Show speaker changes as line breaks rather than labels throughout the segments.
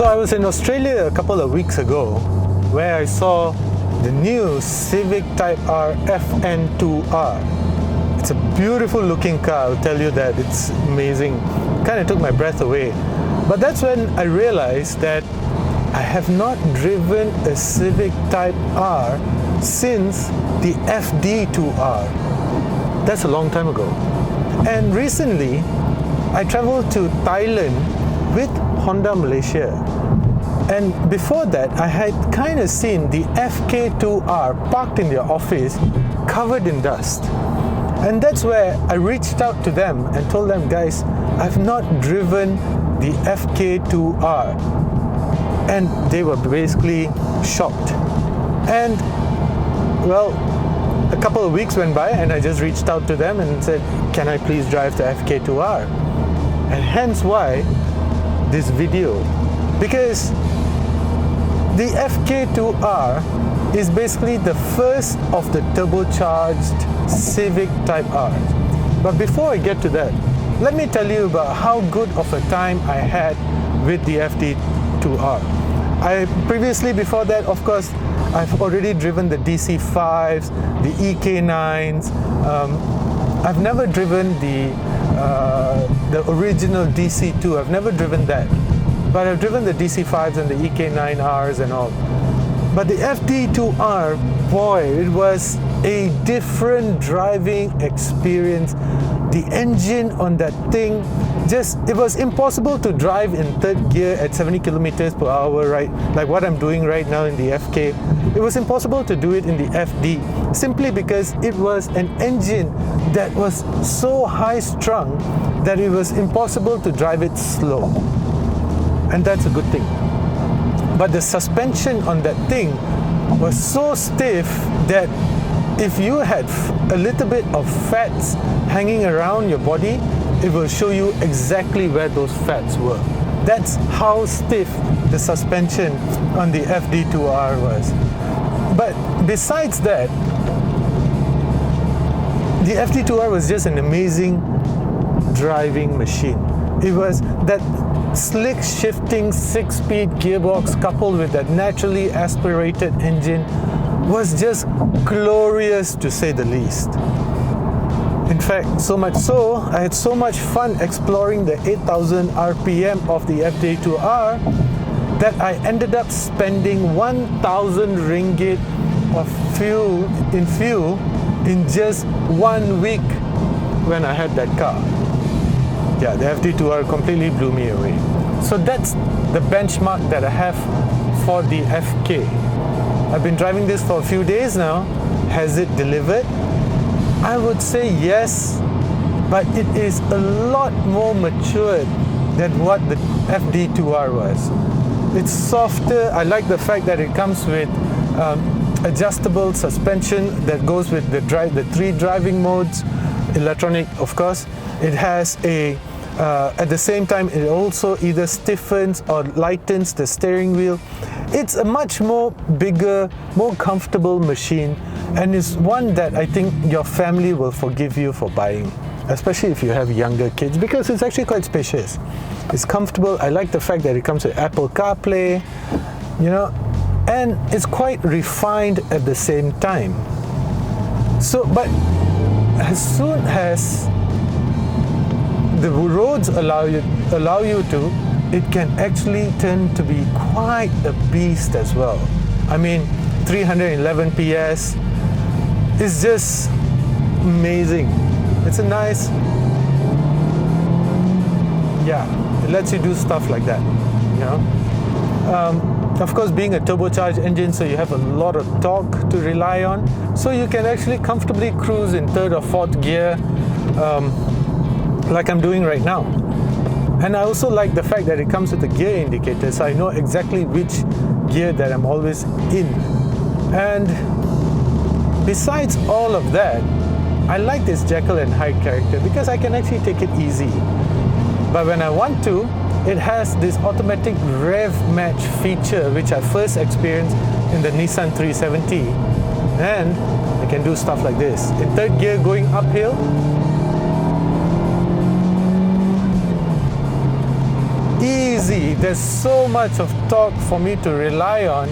So I was in Australia a couple of weeks ago where I saw the new Civic Type R FN2R. It's a beautiful looking car, I'll tell you that. It's amazing. Kind of took my breath away. But that's when I realized that I have not driven a Civic Type R since the FD2R. That's a long time ago. And recently, I traveled to Thailand with Honda Malaysia. And before that, I had kind of seen the FK8R parked in their office, covered in dust. And that's where I reached out to them and told them, guys, I've not driven the FK8R. And they were basically shocked. And well, a couple of weeks went by and I just reached out to them and said, can I please drive the FK8R? And hence why this video, because the FK8R is basically the first of the turbocharged Civic Type R. But before I get to that, let me tell you about how good of a time I had with the FD2R. Previously, before that, of course, I've already driven the DC5s, the EK9s. I've never driven the original DC2. I've never driven that. But I've driven the DC5s and the EK9Rs and all. But the FD2R, boy, it was a different driving experience. The engine on that thing, it was impossible to drive in third gear at 70 kilometers per hour, right? Like what I'm doing right now in the FK. It was impossible to do it in the FD, simply because it was an engine that was so high strung that it was impossible to drive it slow. And that's a good thing. But the suspension on that thing was so stiff that if you had a little bit of fats hanging around your body, it will show you exactly where those fats were. That's how stiff the suspension on the FD2R was. But besides that, the FD2R was just an amazing driving machine. It was that slick shifting 6-speed gearbox coupled with that naturally aspirated engine was just glorious, to say the least. In fact, so much so, I had so much fun exploring the 8,000 RPM of the FD2R that I ended up spending 1,000 ringgit of fuel in just 1 week when I had that car. Yeah, the FD2R completely blew me away. So that's the benchmark that I have for the FK. I've been driving this for a few days now. Has it delivered? I would say yes, but it is a lot more matured than what the FD2R was. It's softer. I like the fact that it comes with adjustable suspension that goes with the 3 driving modes, electronic, of course. It has at the same time, it also either stiffens or lightens the steering wheel. It's a much more bigger, more comfortable machine, and it's one that I think your family will forgive you for buying, especially if you have younger kids, because it's actually quite spacious. It's comfortable. I like the fact that it comes with Apple CarPlay, and it's quite refined at the same time. So, but as soon as the roads allow you to, it can actually turn to be quite a beast as well. I mean, 311 PS is just amazing. It's a nice, it lets you do stuff like that, Of course, being a turbocharged engine, so you have a lot of torque to rely on. So you can actually comfortably cruise in 3rd or 4th gear, like I'm doing right now. And I also like the fact that it comes with a gear indicator, so I know exactly which gear that I'm always in. And besides all of that, I like this Jekyll and Hyde character because I can actually take it easy. But when I want to, it has this automatic rev match feature, which I first experienced in the Nissan 370. And I can do stuff like this. In 3rd gear going uphill, easy. there's so much of torque for me to rely on,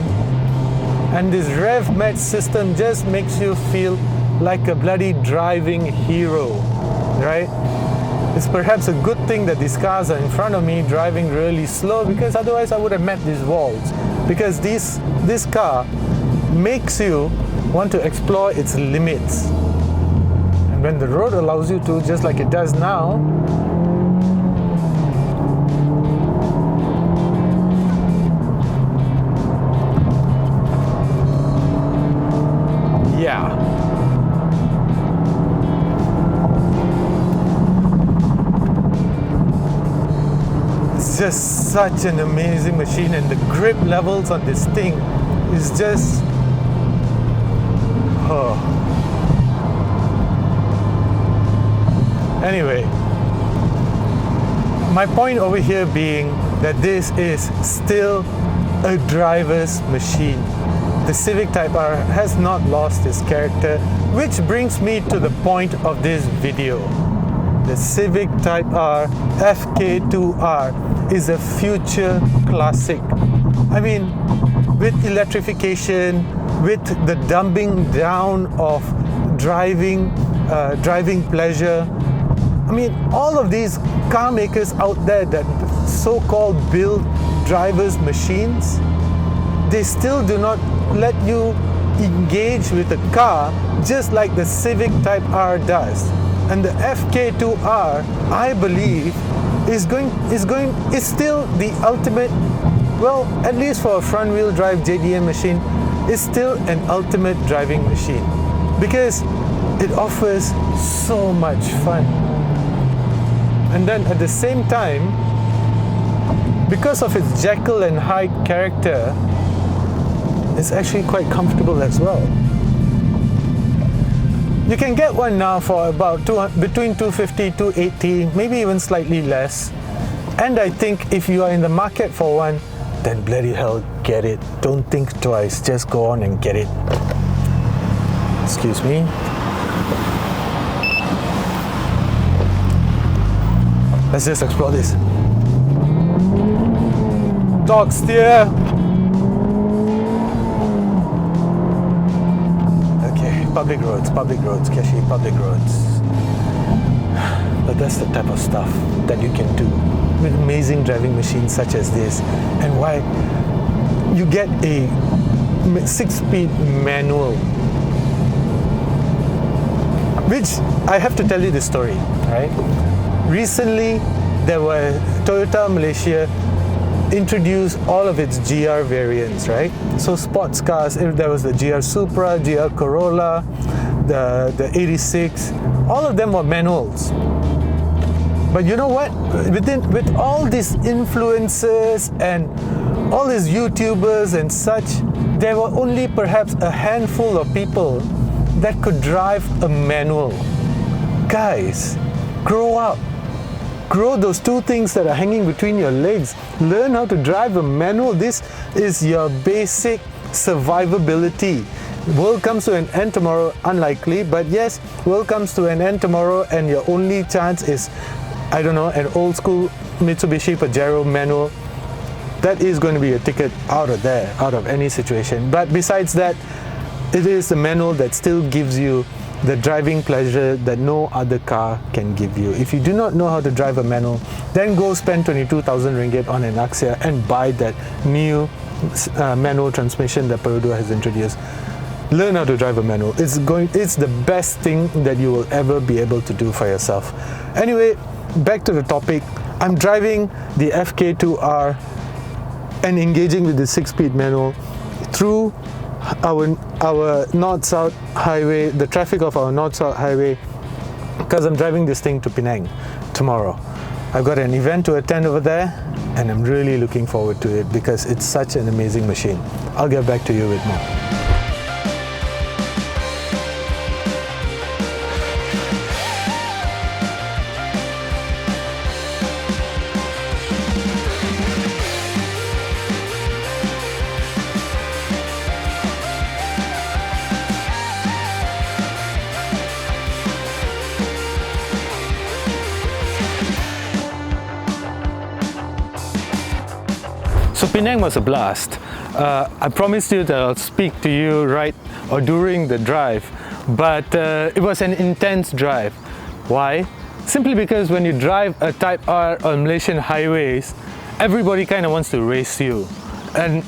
and this rev match system just makes you feel like a bloody driving hero, right? It's perhaps a good thing that these cars are in front of me driving really slow, because otherwise I would have met these walls. Because this car makes you want to explore its limits. And when the road allows you to, just like it does now, yeah. It's just such an amazing machine, and the grip levels on this thing is just, oh. Anyway, my point over here being that this is still a driver's machine. The Civic Type R has not lost its character, which brings me to the point of this video. The Civic Type R FK8R is a future classic. I mean, with electrification, with the dumbing down of driving pleasure, I mean, all of these car makers out there that so-called build drivers' machines, they still do not let you engage with a car just like the Civic Type R does. And the FK8R, I believe, is still the ultimate, well, at least for a front-wheel drive JDM machine, is still an ultimate driving machine, because it offers so much fun. And then at the same time, because of its Jekyll and Hyde character, it's actually quite comfortable as well. You can get one now for about between $250, $280, maybe even slightly less. And I think if you are in the market for one, then bloody hell, get it. Don't think twice, just go on and get it. Excuse me. Let's just explore this. Dog steer. Public roads, Keshi, public roads. But that's the type of stuff that you can do with amazing driving machines such as this, and why you get a 6-speed manual. Which, I have to tell you this story, right? Recently, Toyota Malaysia introduced all of its GR variants, right? So sports cars, there was the GR Supra, GR Corolla, the 86, all of them were manuals. But you know what? With all these influencers and all these YouTubers and such, there were only perhaps a handful of people that could drive a manual. Guys, grow up. Grow those two things that are hanging between your legs. Learn how to drive a manual. This is your basic survivability. World comes to an end tomorrow, unlikely, but yes, world comes to an end tomorrow, and your only chance is, I don't know, an old school Mitsubishi Pajero manual. That is going to be a ticket out of there, out of any situation. But besides that, it is a manual that still gives you the driving pleasure that no other car can give you. If you do not know how to drive a manual, then go spend 22,000 ringgit on an Axia and buy that new manual transmission that Perodua has introduced. Learn how to drive a manual. It's the best thing that you will ever be able to do for yourself. Anyway, back to the topic. I'm driving the FK8R and engaging with the 6-speed manual through our north-south highway, the traffic of our north-south highway, because I'm driving this thing to Penang tomorrow. I've got an event to attend over there, and I'm really looking forward to it because it's such an amazing machine. I'll get back to you with more. Penang was a blast. I promised you that I'll speak to you right or during the drive, but it was an intense drive. Why? Simply because when you drive a Type R on Malaysian highways, everybody kind of wants to race you. And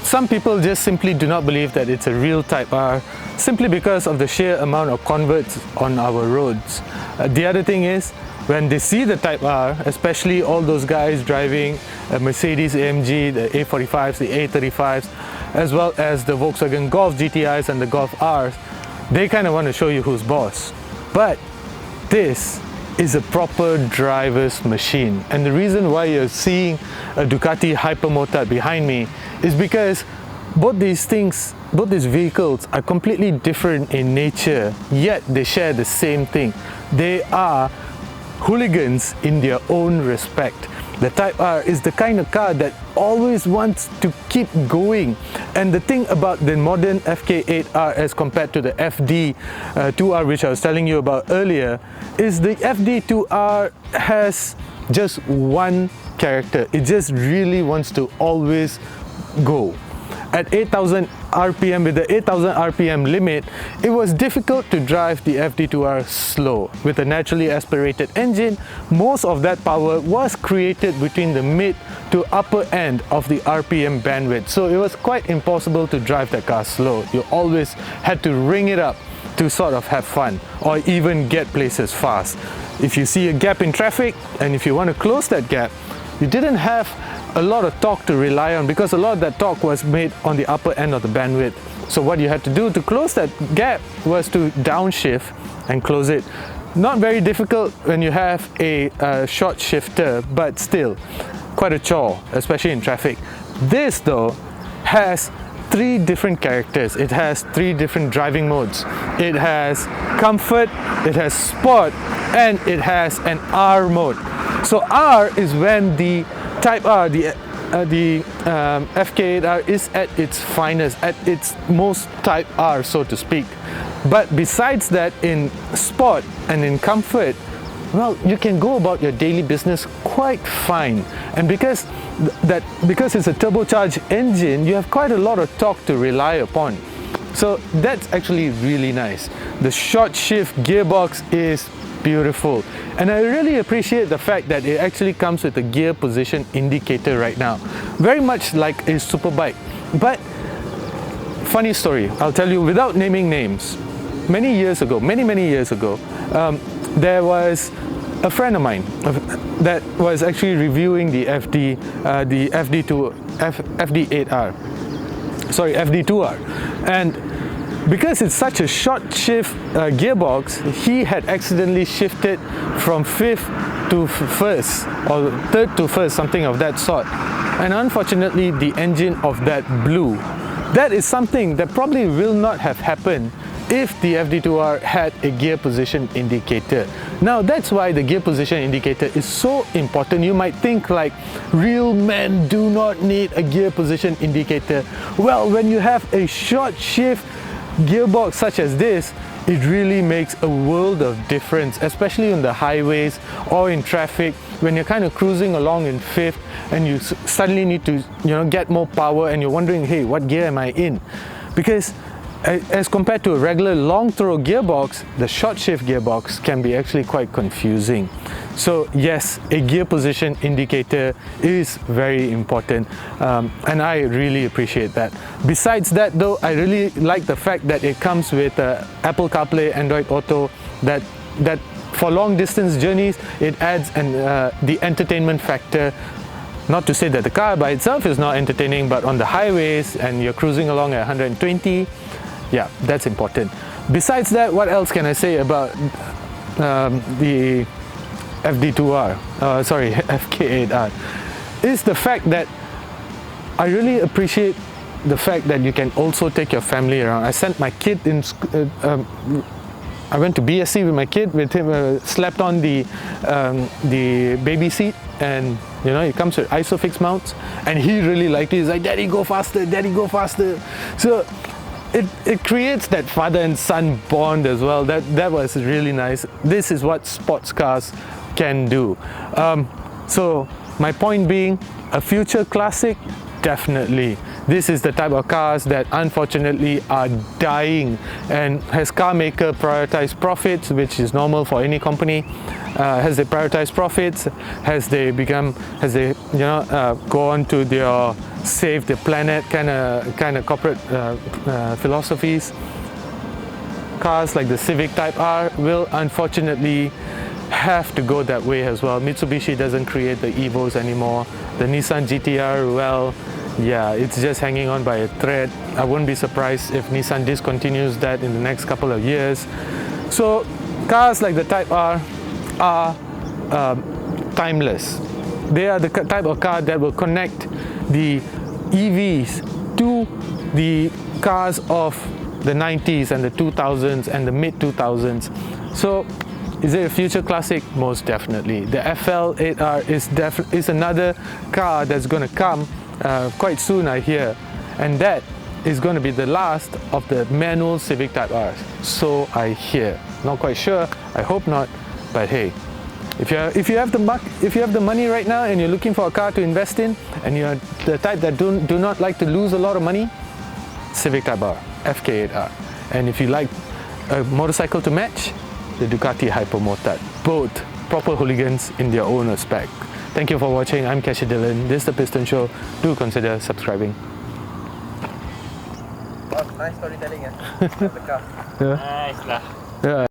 some people just simply do not believe that it's a real Type R, simply because of the sheer amount of converts on our roads. The other thing is, when they see the Type R, especially all those guys driving a Mercedes AMG, the A45s, the A35s, as well as the Volkswagen Golf GTIs and the Golf Rs, they kind of want to show you who's boss. But this is a proper driver's machine, and the reason why you're seeing a Ducati Hypermotard behind me is because both these vehicles are completely different in nature, yet they share the same thing. They are hooligans in their own respect. The Type R is the kind of car that always wants to keep going. And the thing about the modern FK8R as compared to the FD2R, which I was telling you about earlier, is the FD2R has just one character. It just really wants to always go. At 8,000 RPM, with the 8,000 RPM limit, it was difficult to drive the FD2R slow. With a naturally aspirated engine, most of that power was created between the mid to upper end of the RPM bandwidth. So it was quite impossible to drive that car slow. You always had to ring it up to sort of have fun or even get places fast. If you see a gap in traffic and if you want to close that gap, you didn't have a lot of torque to rely on, because a lot of that torque was made on the upper end of the bandwidth. So what you had to do to close that gap was to downshift and close it. Not very difficult when you have a short shifter, but still quite a chore, especially in traffic. This though has three different characters. It has three different driving modes. It has comfort, it has sport, and it has an R mode. So R is when the Type R, the FK8R is at its finest, at its most Type R, so to speak. But besides that, in sport and in comfort, well, you can go about your daily business quite fine. And because it's a turbocharged engine, you have quite a lot of torque to rely upon. So that's actually really nice. The short shift gearbox is beautiful, and I really appreciate the fact that it actually comes with a gear position indicator right now, very much like a superbike. But funny story, I'll tell you without naming names. Many years ago, many years ago, there was a friend of mine that was actually reviewing the FD2R, and because it's such a short shift gearbox, he had accidentally shifted from fifth to first, or third to first, something of that sort. And unfortunately, the engine of that blew. That is something that probably will not have happened if the FD2R had a gear position indicator. Now that's why the gear position indicator is so important. You might think like, real men do not need a gear position indicator. Well, when you have a short shift gearbox such as this, it really makes a world of difference, especially on the highways or in traffic when you're kind of cruising along in fifth and you suddenly need to get more power and you're wondering, hey, what gear am I in? Because as compared to a regular long throw gearbox, the short shift gearbox can be actually quite confusing. So yes, a gear position indicator is very important, and I really appreciate that. Besides that though, I really like the fact that it comes with Apple CarPlay, Android Auto, that for long distance journeys it adds the entertainment factor. Not to say that the car by itself is not entertaining, but on the highways and you're cruising along at 120, yeah, that's important. Besides that, what else can I say about the FK8R, is the fact that I really appreciate the fact that you can also take your family around. I sent my kid in, I went to BSC with my kid, with him, slept on the baby seat, and it comes with ISOFIX mounts, and he really liked it. He's like, "Daddy, go faster, Daddy, go faster." So it creates that father and son bond as well. That was really nice. This is what sports cars can do. So my point being, a future classic, definitely. This is the type of cars that unfortunately are dying, and as car maker prioritize profits, which is normal for any company, as they prioritize profits, as they go on to their save the planet kind of corporate philosophies, cars like the Civic Type R will unfortunately have to go that way as well. Mitsubishi doesn't create the Evos anymore. The Nissan GT-R, well, yeah, it's just hanging on by a thread. I wouldn't be surprised if Nissan discontinues that in the next couple of years. So cars like the Type R are timeless. They are the type of car that will connect the EVs to the cars of the 90s and the 2000s and the mid 2000s. So is it a future classic? Most definitely. The FK8R is another car that's going to come quite soon, I hear, and that is going to be the last of the manual Civic Type R's. So I hear. Not quite sure. I hope not. But hey, if you have the money right now and you're looking for a car to invest in, and you're the type that do not like to lose a lot of money, Civic Type R, FK8R. And if you like a motorcycle to match, the Ducati Hypermotard. Both proper hooligans in their own respect. Thank you for watching. I'm Cashy Dylan. This is The Piston Show. Do consider subscribing.
Oh, nice storytelling, of the car.
Yeah.
Nice lah.
Yeah.